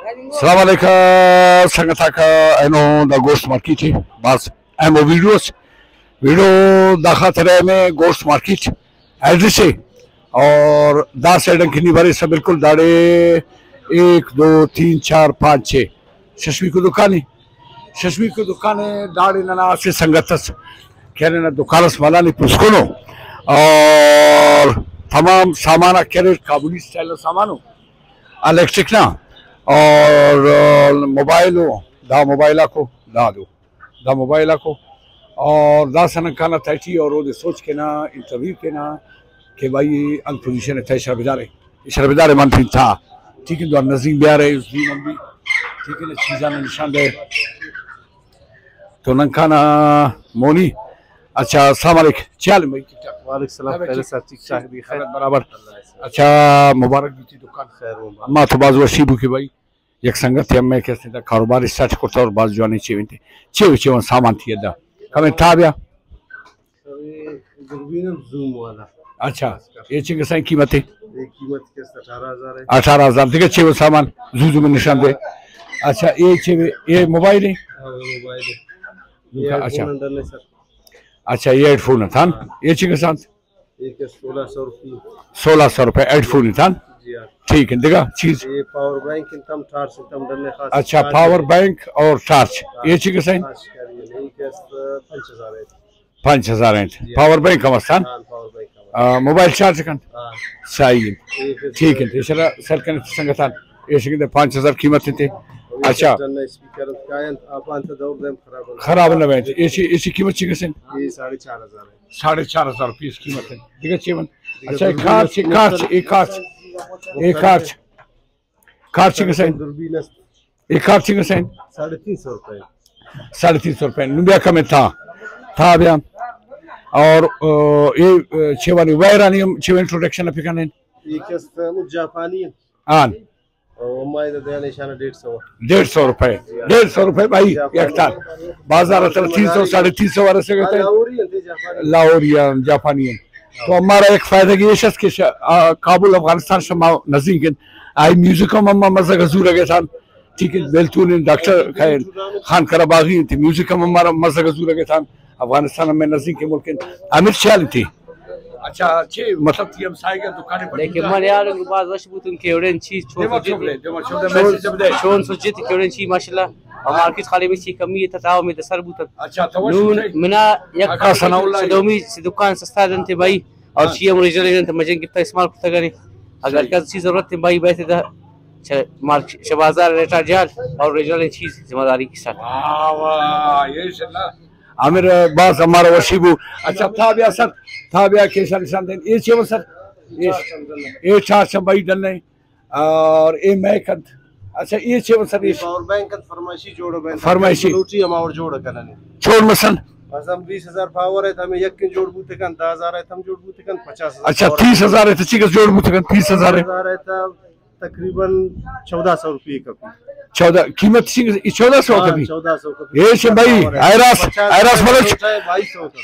السلام علیکم سنگتا کا اینو دا گوشت مارکیٹ ہے بعض اہم ویڈیوز ویڈیو دا خاطر ہے میں گوشت مارکیٹ ایڈریس ہے اور دا سیڈن کنی بارے سے بالکل داڑے 1 2 3 4 5 6 ششمی کو دکانی ششمی کو دکانے داڑے ننا سے سنگتس کہنے نا دکانس مالانی پسکنو اور تمام سامانہ کہنے کابلی سٹائل سامانو الیکٹرک نا اور موبائل دا موبائلہ کو دا دو دا موبائلہ کو اور دا سنکانا تیٹی اور وہ سوچ کے نا انٹرویو کے نا کہ بھائی ان پوزیشن ہے شربدار من پھر تھا ٹھیک ہے دو نظیم بھی آ رہے اس بھی من بھی ٹھیک ہے چیزاں نشان دے تو ننکانا مونی اچھا السلام علیکم چل بھائی وعلیکم السلام خیر سر ٹھیک ٹھاک بھی خیر برابر اچھا مبارک دیتی دکان خیر اما تو باز وشیبو کی بھائی یک سنگت تھی میں کہتے ہیں کاروبار اسٹارٹ کرتا اور باز جوانی چیوین تھے چیوان سامان تھی ادا کمیں تھا بیا دوربین زوم والا اچھا یہ چنگ سائن قیمت ہے قیمت کس 18,000 ہے 18,000 دیکھے چیوان سامان زوزو میں نشان دے اچھا یہ موبائل ہے موبائل ہے اچھا سر اچھا یہ ہیڈ فون تھا یہ چنگ سان یہ 1600 روپے 1600 روپے ہیڈ فون تھا ٹھیک ہے دیکھا چیز یہ پاور بینک انتم ٹارچ انتم ڈلنے خاص اچھا پاور بینک اور ٹارچ یہ چنگ سائن 5000 ہیں پاور بینک کا مستان موبائل چارج کن صحیح ٹھیک ہے اشارہ سر کن سنگتان یہ شکل 5000 قیمت تھے اچھا خراب نہ بیٹھے اسی قیمت چکے سن یہ 4,500 ہے 4,500 روپے اس قیمت ہے دیکھا چیون اچھا ایک کارچ چکے سن ایک کارچ چکے سن 350 روپے 350 روپے نبیا کم تھا بیا اور یہ چیوانی ویرانی چیوان انٹروڈکشن اپکانے یہ کس جاپانی آن مائدہ دیانے شانہ 150 روپے 150 روپے بھائی ایک تار بازار اتر 300 350 وارہ سے گئے تھے لاہوریان جاپانیان تو ہمارا ایک فائدہ کی یہ شخص کہ کابل افغانستان شما نزدیک آئی میوزکم اما مزہ غزور گئے تھا ٹھیک ہے بیلتون ڈاکٹر خان کرباغی تھی میوزکم ہمارا مزہ غزور گئے تھا افغانستان میں نزدیک کے ملک امیر شیال تھی اچھا اچھے مطلب تھی ہم سائے گا دکانے پر لیکن من یار بعض وش بوتن کہ اورن چیز شون سوچتی کہ اورن چیز ماشاءاللہ مارکیٹ خالی میں چیز کمی ہے تاو میں دسر بوتن اچھا نون منا یک سدومی سے دکان سستا دن تھے بھائی اور چیز ہم ریجل دن تھے مجھن کتا استعمال کرتا گرے اگر کسی ضرورت تھی بھائی بیٹھے تھا شبازار ریٹا جال اور ریجل چیز ذمہ داری کے ساتھ عامر باز ہمارا وشیبو اچھا تھا بیا سر تھا بیا کیسا نشان دیں یہ چیو سر یہ چار چمبائی ڈلنے اور یہ میکند اچھا یہ چیو سر یہ پاور بینک فرمائشی جوڑو بینک فرمائشی لوٹی ہم اور جوڑ کرنے چھوڑ مثلا بس ہم 20,000 پاور ہے ہمیں یقین جوڑ بوتے کن 10,000 ہے ہم جوڑ بوتے کن 50,000 اچھا 30,000 ہے تو چیز جوڑ بوتے کن 30,000 ہے تقریباً 1,400 روپے کا 14 قیمت 1,400 کا بھی 1,400 کا یہ سے بھائی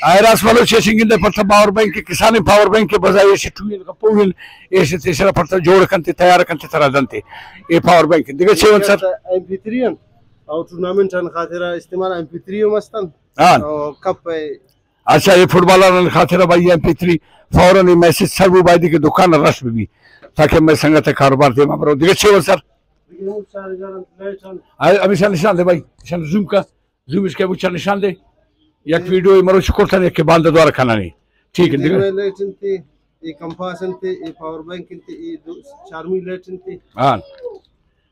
ایراس والو چیشنگن دے پرتا پاور بینک کے کسانے پاور بینک کے بزائے یہ شٹوین کا پوین یہ سے تیسرا پرتا جوڑ کنتے تیار کنتے ترہ دنتے یہ پاور بینک دیکھیں چیون سر MP3 اور ٹورنامنٹ ان خاطرہ استعمال MP3 مستن کپ اچھا یہ فٹبالر خاطرہ بھائی MP3 فوراً میسیج سر وہ بھائی دی کہ دکان رش بھی تاکہ میں سنگت کاروبار دے ماں برو دیکھیں چیون سر ابھی سر نشان دے بھائی زوم کا زوم اس کے بچہ نشان دے یک ویڈیو مرو شکر تھا ایک کے باندھ دوارا کھانا نہیں ٹھیک ہے یہ کمپاسن تے یہ پاور بینک تے یہ چارمی لیٹن تے ہاں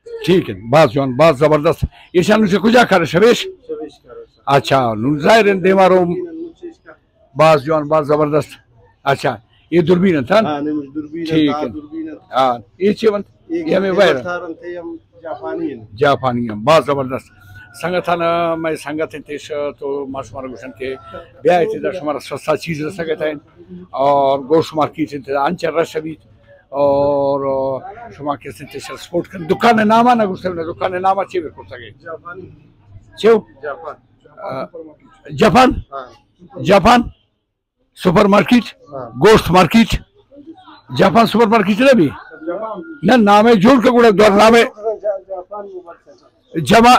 ٹھیک ہے باز جوان باز زبردست یہ شان سے کجا کر شویش اچھا نون ظاہر دے مارو باز جوان باز زبردست اچھا یہ دوربین تھا ٹھیک ہے ہاں یہ چیون یہ ہمیں وائر جاپانی ہیں باز زبردست سنگتانا میں سنگت انتیش تو ماشمارا گوشن کے بیائی تھی در شمارا سستا چیز رسا گئے تھے اور گوشت مارکیٹ انتیش انچر رش بھی اور شما کس انتیش سپورٹ کرنے دکان نامہ نہ گوشتے ہیں دکان نامہ چیوے کرتا گئے چیو جاپان جاپان سپر مارکیٹ گوشت مارکیٹ جاپان سپر مارکیٹ نہ بھی نہ نامے جوڑ کے گوڑا دور نامے